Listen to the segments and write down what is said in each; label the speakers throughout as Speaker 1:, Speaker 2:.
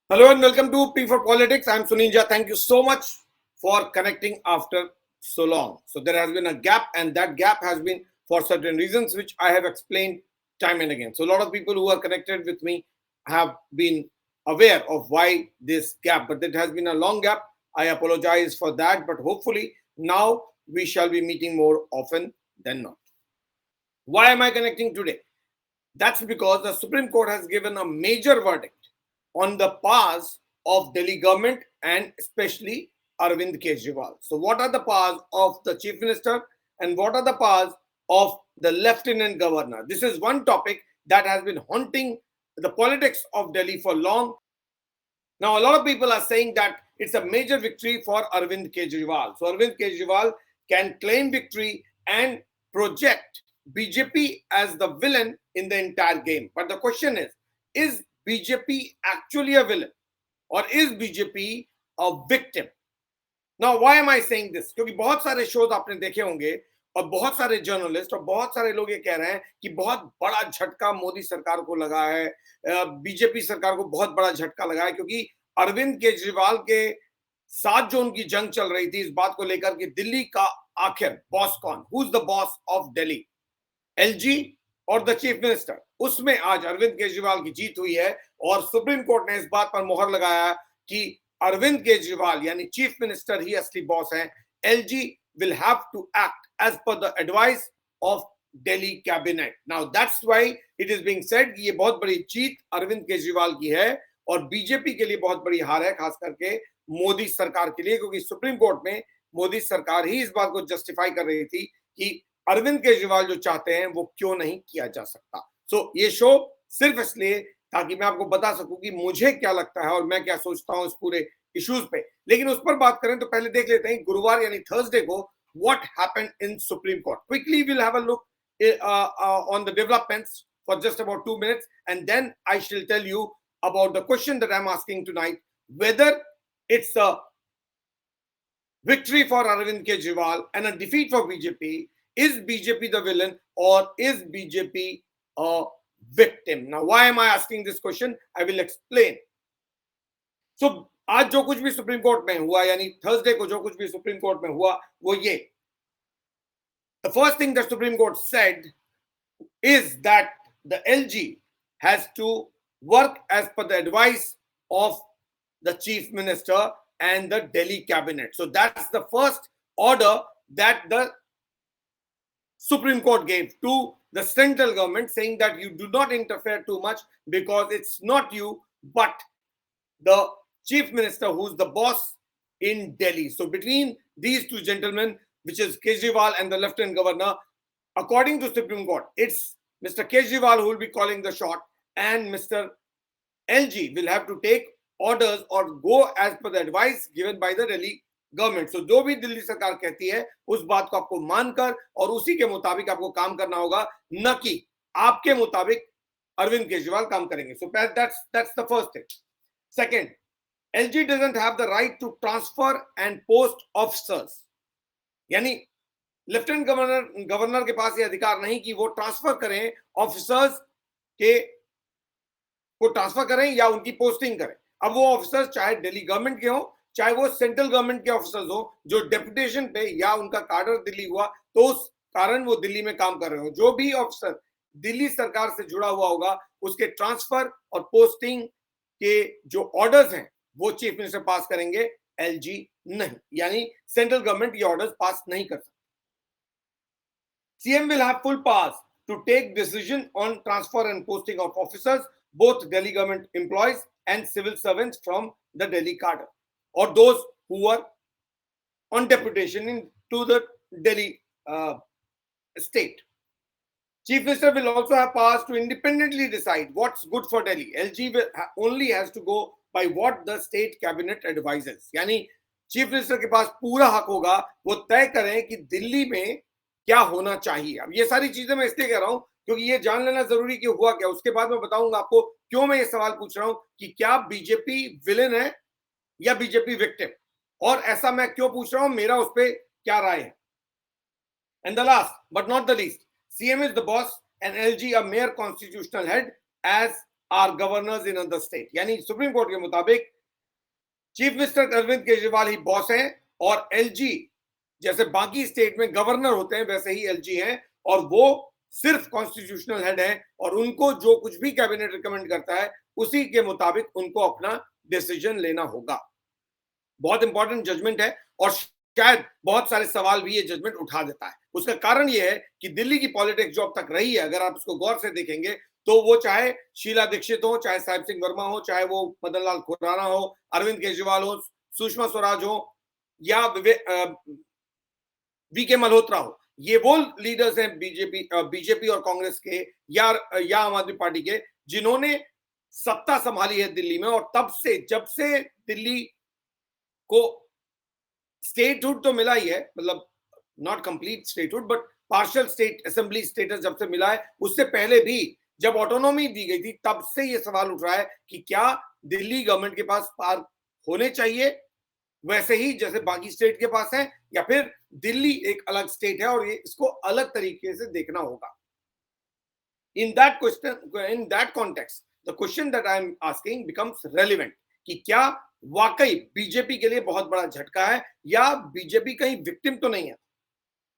Speaker 1: Hello and welcome to P for Politics. I'm Suninja. Thank you so much for connecting after so long. So there has been a gap, and that gap has been for certain reasons, which I have explained time and again. So a lot of people who are connected with me have been aware of why this gap, but it has been a long gap. I apologize for that, but hopefully now we shall be meeting more often than not. Why am I connecting today? That's because the Supreme Court has given a major verdict on the powers of Delhi government and especially Arvind Kejriwal. So, what are the powers of the Chief Minister and what are the powers of the Lieutenant Governor? This is one topic that has been haunting the politics of Delhi for long. Now, a lot of people are saying that it's a major victory for Arvind Kejriwal. So, Arvind Kejriwal can claim victory and project BJP as the villain in the entire game. But the question is BJP actually a villain or is BJP a victim? Now, why am I saying this? क्योंकि बहुत सारे shows आपने देखे होंगे और बहुत सारे journalist और बहुत सारे लोग ये कह रहे हैं कि बहुत बड़ा झटका मोदी सरकार को लगा है, बीजेपी सरकार को बहुत बड़ा झटका लगा है, क्योंकि अरविंद केजरीवाल के साथ जो उनकी जंग चल रही थी इस बात को लेकर कि दिल्ली का आखिर बॉस कौन, who is the boss of Delhi, LG और द चीफ मिनिस्टर, उसमें आज अरविंद केजरीवाल की जीत हुई है और सुप्रीम कोर्ट ने इस बात पर मोहर लगाया कि अरविंद केजरीवाल यानी चीफ मिनिस्टर ही असली बॉस हैं. LG will have to act as per the advice of Delhi cabinet. Now that's why it is being said कि ये बहुत बड़ी जीत अरविंद केजरीवाल की है और बीजेपी के लिए बहुत बड़ी हार है, खास करके मोदी सरकार के लिए, क्योंकि सुप्रीम कोर्ट में मोदी सरकार ही इस बात को जस्टिफाई कर रही थी कि अरविंद केजरीवाल जो चाहते हैं वो क्यों नहीं किया जा सकता. सो ये शो सिर्फ इसलिए ताकि मैं आपको बता सकूं कि मुझे क्या लगता है और मैं क्या सोचता हूं इस पूरे इश्यूज पे. लेकिन उस पर बात करें तो पहले देख लेते हैं गुरुवार यानी थर्सडे को what happened in Supreme Court. Quickly we'll have a look on the developments for just about 2 minutes, and then I shall tell you about the question that I'm asking tonight, whether it's a victory for Arvind Kejriwal and a defeat for BJP. Is BJP the villain or is BJP a victim? Now, why am I asking this question? I will explain. So, आज जो कुछ भी supreme court में हुआ यानी Thursday को जो कुछ भी सुप्रीम कोर्ट में हुआ वो ये, the first thing the Supreme Court said is that the LG has to work as per the advice of the Chief Minister and the Delhi cabinet. So that's the first order that the Supreme Court gave to the central government, saying that you do not interfere too much because it's not you but the Chief Minister who's the boss in Delhi. So between these two gentlemen, which is Kejriwal and the Lieutenant Governor, according to Supreme Court, it's Mr. Kejriwal who will be calling the shot and Mr. LG will have to take orders or go as per the advice given by the Delhi government. So जो भी दिल्ली सरकार कहती है उस बात को आपको मानकर और उसी के मुताबिक आपको काम करना होगा, न कि आपके मुताबिक अरविंद केजरीवाल काम करेंगे. So that's the first thing. Second, LG doesn't have the right to transfer and post officers. यानी लेफ्टिनेंट गवर्नर के पास ये अधिकार नहीं कि वो ट्रांसफर करें ऑफिसर्स के को ट्रांसफर करें या उनकी पोस्टिंग करें. अब वो ऑफिसर्स चाहे दिल्ली गवर्नमेंट के हो चाहे वो सेंट्रल गवर्नमेंट के ऑफिसर्स हो जो डेपुटेशन पे या उनका कार्डर दिल्ली हुआ तो उस कारण वो दिल्ली में काम कर रहे हो, जो भी ऑफिसर दिल्ली सरकार से जुड़ा हुआ होगा उसके ट्रांसफर और पोस्टिंग के जो ऑर्डर्स हैं वो चीफ मिनिस्टर पास करेंगे, एलजी नहीं. यानी सेंट्रल गवर्नमेंट ये ऑर्डर्स पास नहीं कर सकती. CM will have full powers to take decision on transfer and posting of officers, both Delhi government employees and civil servants from the Delhi cadre, or those who are on deputation to the Delhi state. Chief Minister will also have powers to independently decide what's good for Delhi. LG only has to go by what the state cabinet advises. यानी chief minister के पास पूरा हक होगा वो तय करें कि दिल्ली में क्या होना चाहिए. अब ये सारी चीजें मैं इसलिए कह रहा हूं क्योंकि ये जान लेना जरूरी कि हुआ क्या. उसके बाद मैं बताऊंगा आपको क्यों मैं ये सवाल पूछ रहा हूं कि क्या बीजेपी विलेन है या बीजेपी विक्टिम, और ऐसा मैं क्यों पूछ रहा हूं, मेरा उस पर क्या राय है. And the last but not the least, CM is the boss and LG a mere constitutional head as are governors in the state. यानी सुप्रीम कोर्ट के मुताबिक चीफ मिनिस्टर अरविंद केजरीवाल ही बॉस हैं और एलजी जैसे बाकी स्टेट में गवर्नर होते हैं वैसे ही एलजी हैं, और वो सिर्फ कॉन्स्टिट्यूशनल हेड है और उनको जो कुछ भी कैबिनेट रिकमेंड करता है उसी के मुताबिक उनको अपना डिसीजन लेना होगा। बहुत इंपॉर्टेंट जजमेंट है और शायद बहुत सारे सवाल भी ये जजमेंट उठा देता है। उसका कारण ये है कि दिल्ली की पॉलिटिक्स जो अब तक रही है, अगर आप उसको गौर से देखेंगे तो वो चाहे शीला दीक्षित हो, चाहे साहिब सिंह वर्मा हो, चाहे वो मदन लाल खुराना हो, अरविंद केजरीवाल हो, सुषमा स्वराज हो या वीके मल्होत्रा हो, ये वो लीडर्स हैं बीजेपी और कांग्रेस के या आम आदमी पार्टी के जिन्होंने सत्ता संभाली है दिल्ली में। और तब से जब से दिल्ली को स्टेटहुड तो मिला ही है, मतलब not complete statehood but partial state assembly status जब से मिला है, उससे पहले भी जब ऑटोनॉमी दी गई थी तब से ये सवाल उठ रहा है कि क्या दिल्ली गवर्नमेंट के पास पावर होने चाहिए वैसे ही जैसे बाकी स्टेट के पास है, या फिर दिल्ली एक अलग स्टेट है और ये इसको अलग तरीके से देखना होगा। In that question, in that context the question that I am asking becomes relevant कि क्या वाकई बीजेपी के लिए बहुत बड़ा झटका है या बीजेपी कहीं विक्टिम तो नहीं है।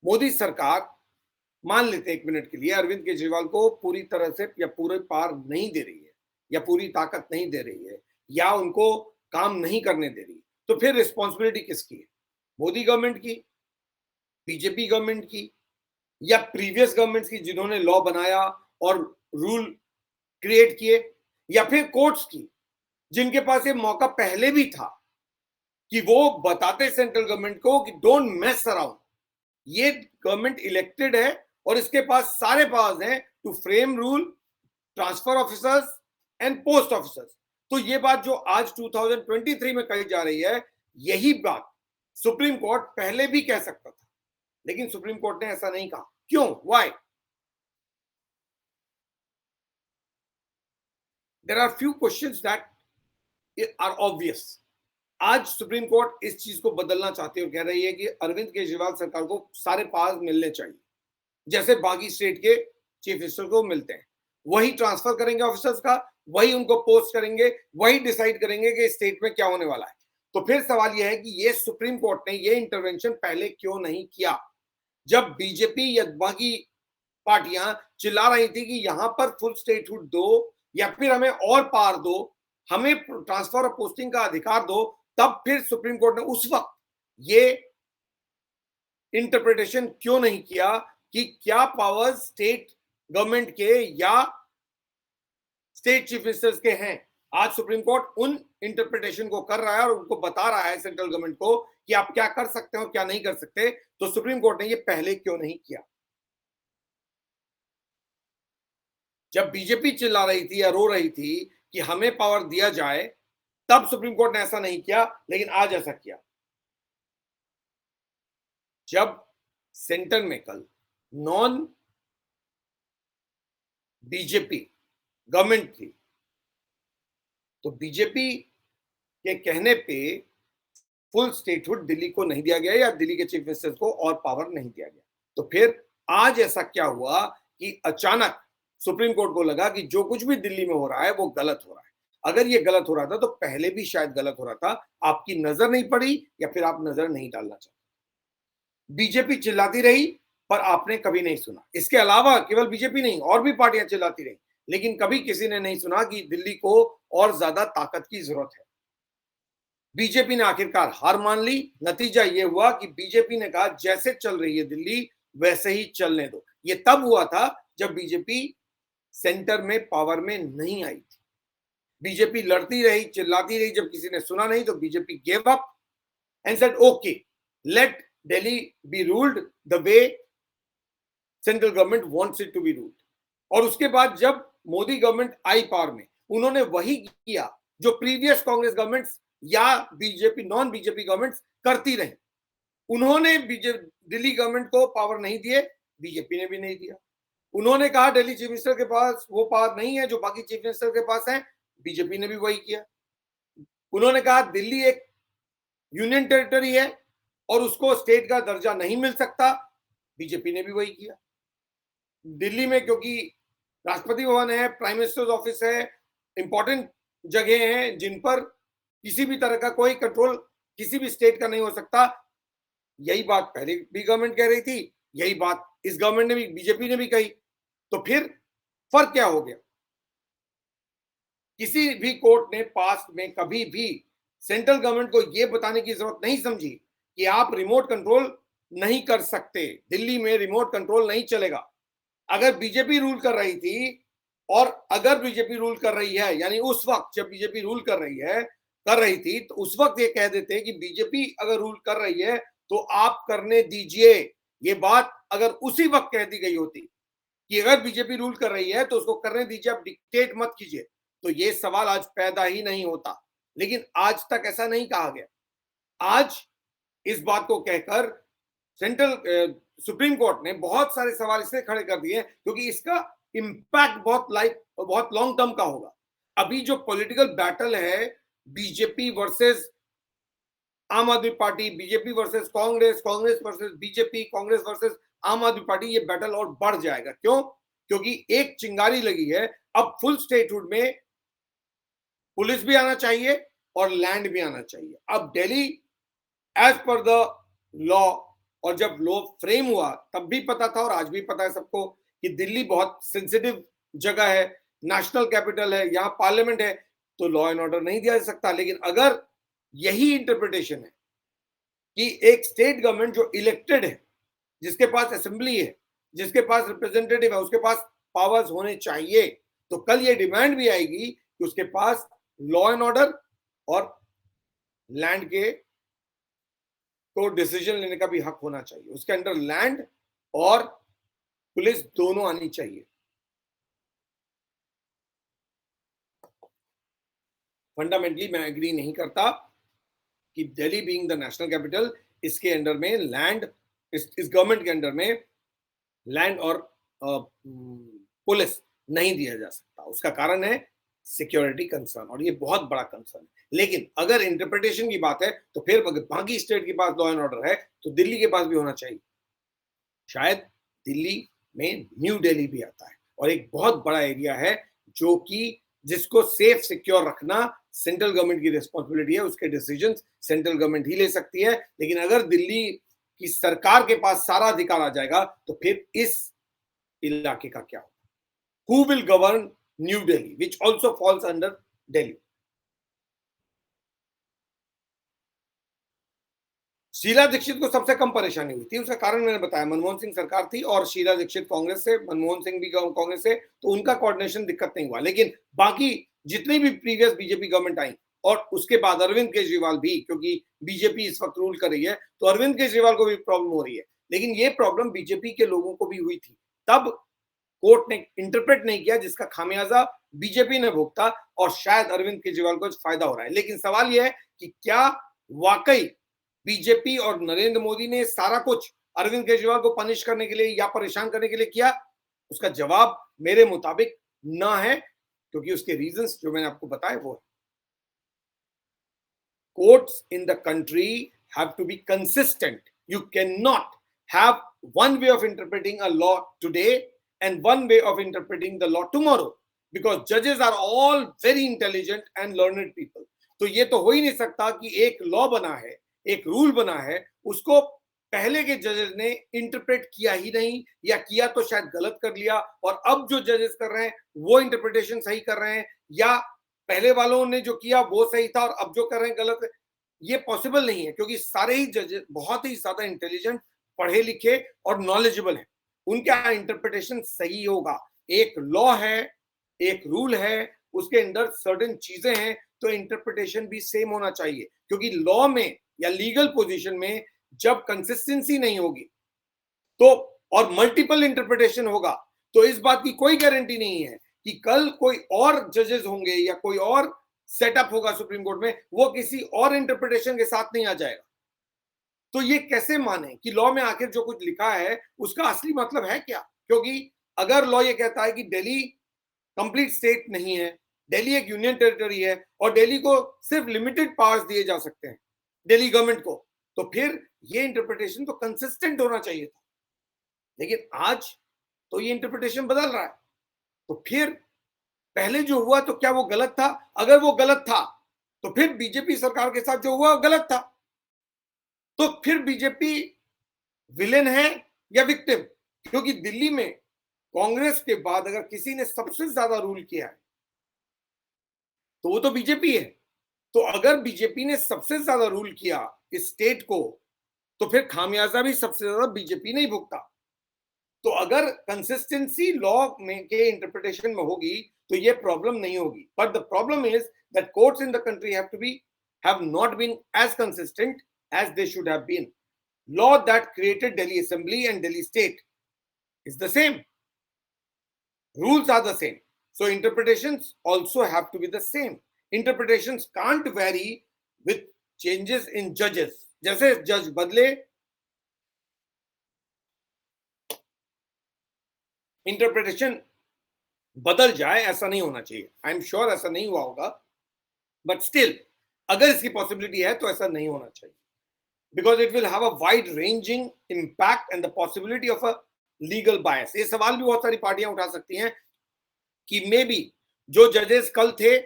Speaker 1: मोदी सरकार मान लेते एक मिनट के लिए अरविंद केजरीवाल को पूरी तरह से या पूरे पार नहीं दे रही है या पूरी ताकत नहीं दे रही है या उनको काम नहीं करने दे रही है, तो फिर रिस्पॉन्सिबिलिटी किसकी है? मोदी गवर्नमेंट की, बीजेपी गवर्नमेंट की, या प्रीवियस गवर्नमेंट्स की जिन्होंने लॉ बनाया और रूल क्रिएट किए, या फिर कोर्ट्स की जिनके पास ये मौका पहले भी था कि वो बताते सेंट्रल गवर्नमेंट को कि डोंट मेस अराउंड, ये गवर्नमेंट इलेक्टेड है और इसके पास सारे पावर्स हैं to frame rule, transfer officers and post officers. तो ये बात जो आज 2023 में कही जा रही है, यही बात सुप्रीम कोर्ट पहले भी कह सकता था, लेकिन सुप्रीम कोर्ट ने ऐसा नहीं कहा। क्यों? Why? There are few questions that are obvious. आज सुप्रीम कोर्ट इस चीज को बदलना चाहती है और कह रही है कि अरविंद केजरीवाल सरकार को सारे पावर्स मिलने चाहिए जैसे बाकी स्टेट के चीफ मिनिस्टर को मिलते हैं। वही ट्रांसफर करेंगे ऑफिसर्स का, वही उनको पोस्ट करेंगे, वही डिसाइड करेंगे कि स्टेट में क्या होने वाला है। तो फिर सवाल यह है कि ये सुप्रीम कोर्ट ने ये इंटरवेंशन पहले क्यों नहीं किया? जब बीजेपी या बाकी पार्टियां चिल्ला रही थी कि यहां पर फुल स्टेटहुड दो या फिर हमें और पावर दो, हमें ट्रांसफर और पोस्टिंग का अधिकार दो, तब फिर सुप्रीम कोर्ट ने उस वक्त ये इंटरप्रिटेशन क्यों नहीं किया कि क्या पावर्स स्टेट गवर्नमेंट के या स्टेट चीफ मिनिस्टर्स के हैं? आज सुप्रीम कोर्ट उन इंटरप्रिटेशन को कर रहा है और उनको बता रहा है सेंट्रल गवर्नमेंट को कि आप क्या कर सकते हो क्या नहीं कर सकते। तो सुप्रीम कोर्ट ने ये पहले क्यों नहीं किया? जब बीजेपी चिल्ला रही थी या रो रही थी कि हमें पावर दिया जाए, तब सुप्रीम कोर्ट ने ऐसा नहीं किया, लेकिन आज ऐसा किया। जब सेंटर में कल नॉन बीजेपी गवर्नमेंट थी तो बीजेपी के कहने पे फुल स्टेटहुड दिल्ली को नहीं दिया गया या दिल्ली के चीफ मिनिस्टर को और पावर नहीं दिया गया। तो फिर आज ऐसा क्या हुआ कि अचानक सुप्रीम कोर्ट को लगा कि जो कुछ भी दिल्ली में हो रहा है वो गलत हो रहा है। अगर ये गलत हो रहा था तो पहले भी शायद गलत हो रहा था, आपकी नजर नहीं पड़ी या फिर आप नजर नहीं डालना चाहते। बीजेपी चिल्लाती रही पर आपने कभी नहीं सुना। इसके अलावा केवल बीजेपी नहीं और भी पार्टियां चिल्लाती रही, लेकिन कभी किसी ने नहीं सुना कि दिल्ली को और ज्यादा ताकत की जरूरत है। बीजेपी ने आखिरकार हार मान ली। नतीजा यह हुआ कि बीजेपी ने कहा जैसे चल रही है दिल्ली वैसे ही चलने दो। ये तब हुआ था जब बीजेपी सेंटर में पावर में नहीं आई थी। बीजेपी लड़ती रही, चिल्लाती रही, जब किसी ने सुना नहीं तो BJP gave up and said okay let Delhi be ruled the way central government wants it to be ruled. और उसके बाद जब मोदी गवर्नमेंट आई पावर में, उन्होंने वही किया जो प्रीवियस कांग्रेस गवर्नमेंट्स या बीजेपी नॉन बीजेपी गवर्नमेंट्स करती रही। उन्होंने दिल्ली गवर्नमेंट को पावर नहीं दिए, बीजेपी ने भी नहीं दिया। उन्होंने कहा दिल्ली चीफ मिनिस्टर के पास वो पावर नहीं है जो बाकी चीफ मिनिस्टर के पास है, बीजेपी ने भी वही किया। उन्होंने कहा दिल्ली एक यूनियन टेरिटरी है और उसको स्टेट का दर्जा नहीं मिल सकता, बीजेपी ने भी वही किया। दिल्ली में क्योंकि राष्ट्रपति भवन है, प्राइम मिनिस्टर्स ऑफिस है, इंपॉर्टेंट जगह हैं जिन पर किसी भी तरह का कोई कंट्रोल किसी भी स्टेट का नहीं हो सकता। यही बात पहले भी गवर्नमेंट कह रही थी, यही बात इस गवर्नमेंट ने भी, बीजेपी ने भी कही। तो फिर फर्क क्या हो गया? किसी भी कोर्ट ने पास्ट में कभी भी सेंट्रल गवर्नमेंट को यह बताने की जरूरत नहीं समझी कि आप रिमोट कंट्रोल नहीं कर सकते, दिल्ली में रिमोट कंट्रोल नहीं चलेगा। अगर बीजेपी रूल कर रही थी, और अगर बीजेपी रूल कर रही है, यानी उस वक्त जब बीजेपी रूल कर रही थी, तो उस वक्त ये कह देते कि बीजेपी अगर रूल कर रही है तो आप करने दीजिए। ये बात अगर उसी वक्त कह दी गई होती कि अगर बीजेपी रूल कर रही है तो उसको करने दीजिए, आप डिक्टेट मत कीजिए, तो ये सवाल आज पैदा ही नहीं होता। लेकिन आज तक ऐसा नहीं कहा गया। आज इस बात को कहकर सेंट्रल सुप्रीम कोर्ट ने बहुत सारे सवाल इसलिए खड़े कर दिए क्योंकि इसका इम्पैक्ट बहुत लॉन्ग टर्म का होगा। अभी जो पॉलिटिकल बैटल है, बीजेपी वर्सेस आम आदमी party, BJP versus Congress, Congress versus BJP, Congress versus आम आदमी पार्टी, ये बैटल और बढ़ जाएगा। क्यों? क्योंकि एक चिंगारी लगी है, अब फुल स्टेटहुड में पुलिस भी आना चाहिए और लैंड भी आना चाहिए। अब Delhi as per the law, और जब लॉ फ्रेम हुआ तब भी पता था और आज भी पता है सबको कि दिल्ली बहुत सेंसिटिव जगह है, नेशनल कैपिटल है, यहां पार्लियामेंट है, तो लॉ एंड ऑर्डर नहीं दिया जा सकता। लेकिन अगर यही इंटरप्रिटेशन है कि एक स्टेट गवर्नमेंट जो इलेक्टेड है, जिसके पास असेंबली है, जिसके पास रिप्रेजेंटेटिव है, उसके पास पावर्स होने चाहिए, तो कल ये डिमांड भी आएगी कि उसके पास लॉ एंड ऑर्डर और लैंड के तो डिसीजन लेने का भी हक होना चाहिए। उसके अंदर लैंड और पुलिस दोनों आनी चाहिए। फंडामेंटली मैं एग्री नहीं करता कि Delhi being the national capital, इसके अंडर में लैंड, इस गवर्नमेंट के अंडर में लैंड और पुलिस नहीं दिया जा सकता। उसका कारण है सिक्योरिटी कंसर्न, और ये बहुत बड़ा कंसर्न है। लेकिन अगर इंटरप्रिटेशन की बात है तो फिर अगर बाकी स्टेट के पास लॉ एंड ऑर्डर है तो दिल्ली के पास भी होना चाहिए। शायद दिल्ली में न्यू दिल्ली भी आता है, और एक बहुत बड़ा एरिया है जो कि जिसको सेफ सिक्योर रखना सेंट्रल गवर्नमेंट की रिस्पॉन्सिबिलिटी है। उसके डिसीजन सेंट्रल गवर्नमेंट ही ले सकती है। लेकिन अगर दिल्ली की सरकार के पास सारा अधिकार आ जाएगा तो फिर इस इलाके का क्या होगा? Who will govern New Delhi, which also falls under Delhi? Sheila Dikshit को सबसे कम परेशानी हुई थी, उसका कारण मैंने बताया, मनमोहन सिंह सरकार थी और शीला दीक्षित कांग्रेस से, मनमोहन सिंह भी कांग्रेस से, तो उनका कोऑर्डिनेशन दिक्कत नहीं हुआ। लेकिन बाकी जितनी भी प्रीवियस बीजेपी गवर्नमेंट आई, और उसके बाद अरविंद केजरीवाल भी, क्योंकि बीजेपी इस वक्त रूल कर रही है, तो अरविंद केजरीवाल को भी प्रॉब्लम हो रही है। लेकिन ये प्रॉब्लम बीजेपी के लोगों को भी हुई थी, तब कोर्ट ने इंटरप्रेट नहीं किया, जिसका खामियाजा बीजेपी ने भुगता, और शायद अरविंद केजरीवाल को फायदा हो रहा है। लेकिन सवाल यह है कि क्या वाकई बीजेपी और नरेंद्र मोदी ने सारा कुछ अरविंद केजरीवाल को पनिश करने के लिए या परेशान करने के लिए किया? उसका जवाब मेरे मुताबिक ना है, क्योंकि उसके रीजंस जो मैंने आपको बताए वो है। Courts in the country have to be consistent. You can not have one way of interpreting a law today and one way of interpreting the law tomorrow, because judges are all very intelligent and learned people. तो ये तो हो ही नहीं सकता कि एक law बना है, एक रूल बना है, उसको पहले के जजेस ने इंटरप्रेट किया ही नहीं, या किया तो शायद गलत कर लिया, और अब जो जजेस कर रहे हैं वो इंटरप्रिटेशन सही कर रहे हैं, या पहले वालों ने जो किया वो सही था और अब जो कर रहे हैं गलत है। ये पॉसिबल नहीं है, क्योंकि सारे ही जजेस बहुत ही ज्यादा इंटेलिजेंट, पढ़े लिखे और नॉलेजेबल है। उनका इंटरप्रिटेशन सही होगा। एक लॉ है, एक रूल है, उसके अंदर सर्टेन चीजें हैं, तो इंटरप्रिटेशन भी सेम होना चाहिए। क्योंकि लॉ में या लीगल पोजीशन में जब कंसिस्टेंसी नहीं होगी तो, और मल्टीपल इंटरप्रिटेशन होगा, तो इस बात की कोई गारंटी नहीं है कि कल कोई और जजेस होंगे या कोई और सेटअप होगा सुप्रीम कोर्ट में, वो किसी और इंटरप्रिटेशन के साथ नहीं आ जाएगा। तो ये कैसे माने कि लॉ में आखिर जो कुछ लिखा है उसका असली मतलब है क्या? क्योंकि अगर लॉ ये कहता है कि दिल्ली कंप्लीट स्टेट नहीं है, दिल्ली एक यूनियन टेरिटरी है और दिल्ली को सिर्फ लिमिटेड पावर्स दिए जा सकते हैं दिल्ली गवर्नमेंट को, तो फिर ये इंटरप्रिटेशन तो कंसिस्टेंट होना चाहिए था। लेकिन आज तो ये इंटरप्रिटेशन बदल रहा है। तो फिर पहले जो हुआ तो क्या वो गलत था? अगर वो गलत था तो फिर बीजेपी सरकार के साथ जो हुआ वो गलत था। तो फिर बीजेपी विलेन है या विक्टिम? क्योंकि दिल्ली में कांग्रेस के बाद अगर किसी ने सबसे ज्यादा रूल किया है तो वो तो बीजेपी है। तो अगर बीजेपी ने सबसे ज्यादा रूल किया इस स्टेट को, तो फिर खामियाजा भी सबसे ज्यादा बीजेपी ने ही भुगता। तो अगर कंसिस्टेंसी लॉ में के इंटरप्रिटेशन में होगी तो ये प्रॉब्लम नहीं होगी। But the problem is that courts in the country have not been as consistent as they should have been. Law that created Delhi Assembly and Delhi State is the same. Rules are the same. So interpretations also have to be the same. Interpretations can't vary with changes in judges. जैसे जज बदले, interpretation बदल जाए, ऐसा नहीं होना चाहिए। I am sure ऐसा नहीं हुआ होगा, बट स्टिल अगर इसकी पॉसिबिलिटी है तो ऐसा नहीं होना चाहिए, because it will have a wide ranging impact and the possibility of a legal bias. ये सवाल भी बहुत सारी पार्टियां उठा सकती हैं कि मे बी जो जजेस कल थे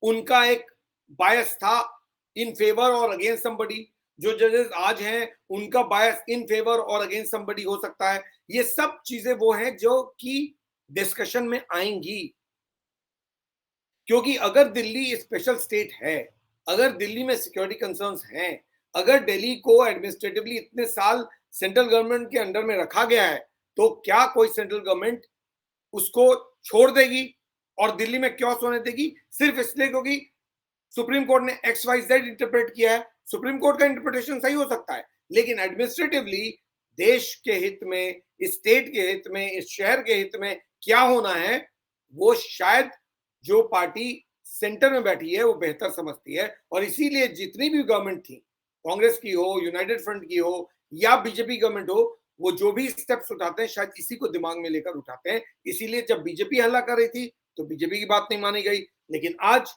Speaker 1: उनका एक बायस था इन फेवर और अगेंस्ट समबडी, जो जजेस आज हैं उनका बायस इन फेवर और अगेंस्ट समबडी हो सकता है। ये सब चीजें वो हैं जो कि डिस्कशन में आएंगी, क्योंकि अगर दिल्ली स्पेशल स्टेट है, अगर दिल्ली में सिक्योरिटी कंसर्न्स हैं, अगर दिल्ली को एडमिनिस्ट्रेटिवली इतने साल सेंट्रल गवर्नमेंट के अंडर में रखा गया है, तो क्या कोई सेंट्रल गवर्नमेंट उसको छोड़ देगी और दिल्ली में क्यों होने देगी सिर्फ इसलिए क्योंकि सुप्रीम कोर्ट ने XYZ इंटरप्रेट किया है? सुप्रीम कोर्ट का इंटरप्रिटेशन सही हो सकता है, लेकिन एडमिनिस्ट्रेटिवली देश के हित में, इस स्टेट के हित में, इस शहर के हित में क्या होना है वो शायद जो पार्टी सेंटर में बैठी है वो बेहतर समझती है। और इसीलिए जितनी भी गवर्नमेंट थी, कांग्रेस की हो, यूनाइटेड फ्रंट की हो या बीजेपी गवर्नमेंट हो, वो जो भी स्टेप्स उठाते हैं शायद इसी को दिमाग में लेकर उठाते हैं। इसीलिए जब बीजेपी हल्ला कर रही थी तो बीजेपी की बात नहीं मानी गई, लेकिन आज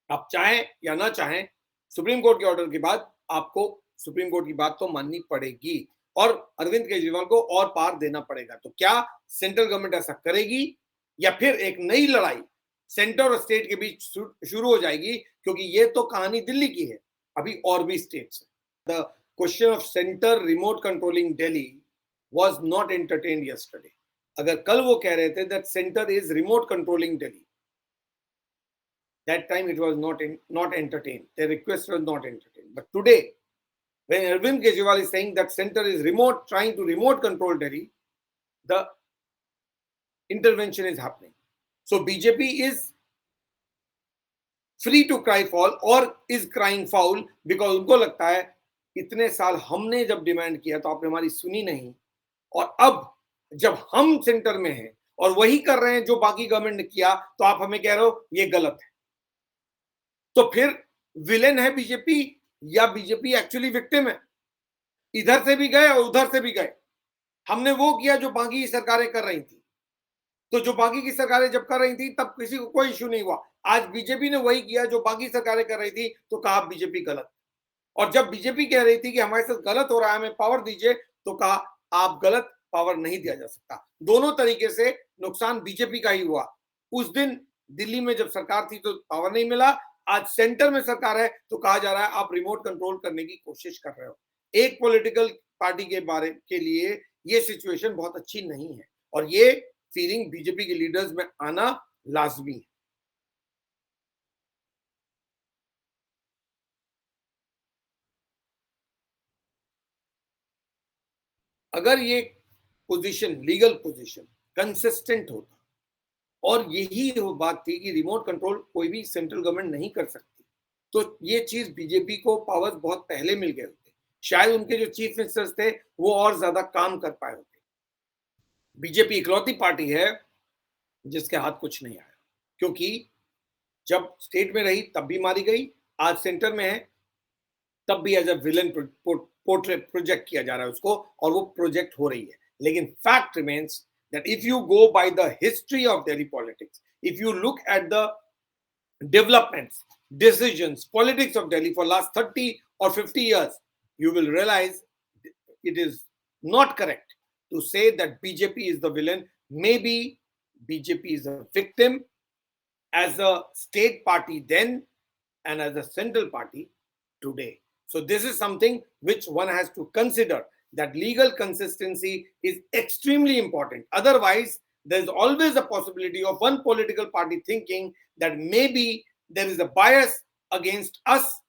Speaker 1: आप चाहें या ना चाहें सुप्रीम कोर्ट के ऑर्डर के बाद आपको सुप्रीम कोर्ट की बात तो माननी पड़ेगी और अरविंद केजरीवाल को और पार देना पड़ेगा। तो क्या सेंट्रल गवर्नमेंट ऐसा करेगी या फिर एक नई लड़ाई सेंटर और स्टेट के बीच शुरू हो जाएगी? क्योंकि ये तो कहानी दिल्ली की है, अभी और भी स्टेट्स है। The question of centre remote controlling Delhi was not entertained yesterday. अगर कल वो कह रहे थे that centre is remote controlling Delhi, that time it was not entertained, their request was not entertained. But today when Arvind Kejriwal is saying that center is trying to remote control Delhi, the intervention is happening. So BJP is free to cry foul or is crying foul because उनको लगता है इतने साल हमने जब demand किया तो आपने हमारी सुनी नहीं, और अब जब हम सेंटर में हैं और वही कर रहे हैं जो बाकी गवर्नमेंट ने किया तो आप हमें कह रहे हो ये गलत है। तो फिर विलेन है बीजेपी या बीजेपी एक्चुअली विक्टिम है? इधर से भी गए और उधर से भी गए। हमने वो किया जो बाकी की सरकारें कर रही थी, तो जो बाकी की सरकारें जब कर रही थी तब किसी को कोई इश्यू नहीं हुआ। आज बीजेपी ने वही किया जो बाकी सरकारें कर रही थी तो कहा बीजेपी गलत। और जब बीजेपी कह रही थी कि हमारे साथ गलत हो रहा है, हमें पावर दीजिए, तो कहा आप गलत, पावर नहीं दिया जा सकता। दोनों तरीके से नुकसान बीजेपी का ही हुआ। उस दिन दिल्ली में जब सरकार थी तो पावर नहीं मिला, आज सेंटर में सरकार है तो कहा जा रहा है आप रिमोट कंट्रोल करने की कोशिश कर रहे हो। एक पॉलिटिकल पार्टी के बारे के लिए ये सिचुएशन बहुत अच्छी नहीं है और ये फीलिंग बीजेपी के लीडर्स में आना लाजमी है। अगर ये पोजीशन, लीगल पोजीशन कंसिस्टेंट होता और यही वो बात थी कि रिमोट कंट्रोल कोई भी सेंट्रल गवर्नमेंट नहीं कर सकती, तो ये चीज बीजेपी को पावर्स बहुत पहले मिल गए होते। शायद उनके जो चीफ मिनिस्टर्स थे वो और ज्यादा काम कर पाए होते। बीजेपी इकलौती पार्टी है जिसके हाथ कुछ नहीं आया, क्योंकि जब स्टेट में रही तब भी मारी गई, आज सेंटर में है तब भी एज अ विलन प्रोजेक्ट किया जा रहा है उसको, और वो प्रोजेक्ट हो रही है। लेकिन fact remains that if you go by the history of Delhi politics, if you look at the developments, decisions, politics of Delhi for last 30 or 50 years, you will realize it is not correct to say that BJP is the villain. Maybe BJP is a victim as a state party then and as a central party today. So this is something which one has to consider, that legal consistency is extremely important. Otherwise, there's always a possibility of one political party thinking that maybe there is a bias against us.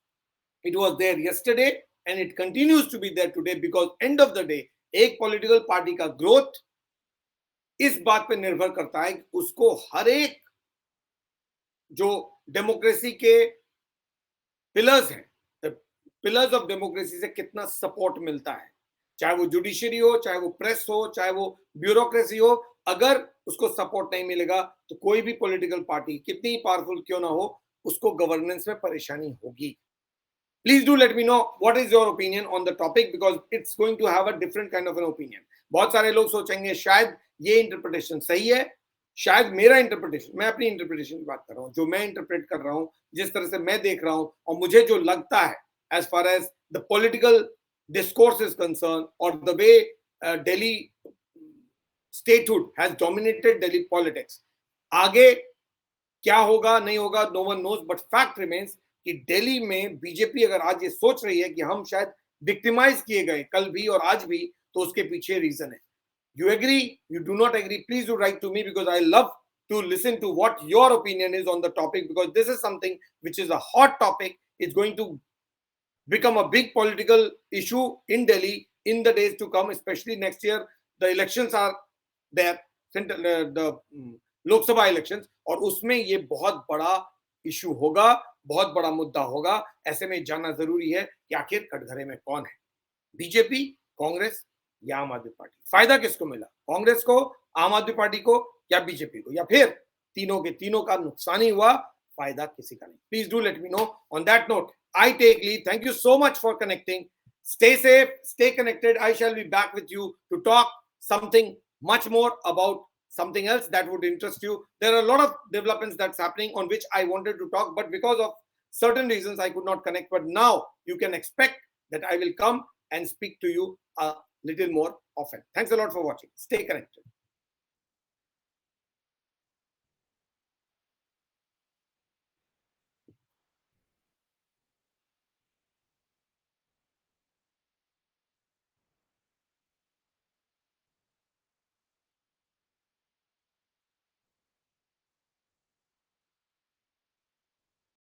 Speaker 1: It was there yesterday and it continues to be there today, because end of the day एक political party का growth इस बात पे निर्भर करता है कि उसको हर एक जो डेमोक्रेसी के पिलर्स हैं, पिलर्स ऑफ डेमोक्रेसी से कितना सपोर्ट मिलता है, चाहे वो जुडिशरी हो, चाहे वो प्रेस हो, चाहे वो ब्यूरोक्रेसी हो. अगर उसको सपोर्ट नहीं मिलेगा तो कोई भी पॉलिटिकल पार्टी कितनी ही पावरफुल क्यों ना हो, उसको गवर्नेंस में परेशानी होगी. Please do let me know what is your opinion on the topic, because it's going to have a different kind of an opinion. बहुत सारे लोग सोचेंगे शायद ये इंटरप्रिटेशन सही है, शायद मेरा इंटरप्रिटेशन, मैं अपनी इंटरप्रिटेशन की बात कर रहा हूँ, जो मैं इंटरप्रेट कर रहा हूँ, जिस तरह से मैं देख रहा हूँ और मुझे जो लगता है as far as the political discourse is concerned, or the way Delhi statehood has dominated Delhi politics. आगे क्या होगा नहीं होगा, no one knows, but fact remains कि दिल्ली में बीजेपी अगर आज ये सोच रही है कि हम शायद विक्टिमाइज किए गए कल भी और आज भी, तो उसके पीछे रीजन है. You agree? You do not agree? Please do write to me, because I love to listen to what your opinion is on the topic, because this is something which is a hot topic. It's going to become a big political issue in Delhi in the days to come, especially next year. The elections are there, the Lok Sabha elections, और उसमें ये बहुत बड़ा issue होगा, बहुत बड़ा मुद्दा होगा. ऐसे में जानना जरूरी है कि आखिर कटघरे में कौन है, बीजेपी, कांग्रेस या आम आदमी पार्टी. फायदा किसको मिला, कांग्रेस को, आम आदमी पार्टी को या बीजेपी को, या फिर तीनों के तीनों का नुकसान ही हुआ, फायदा किसी का नहीं. Please do let me know. On that note I take leave. Thank you so much for connecting. Stay safe, stay connected. I shall be back with you to talk something much more about something else that would interest you. There are a lot of developments that's happening on which I wanted to talk, but because of certain reasons I could not connect. But now you can expect that I will come and speak to you a little more often. Thanks a lot for watching. Stay connected.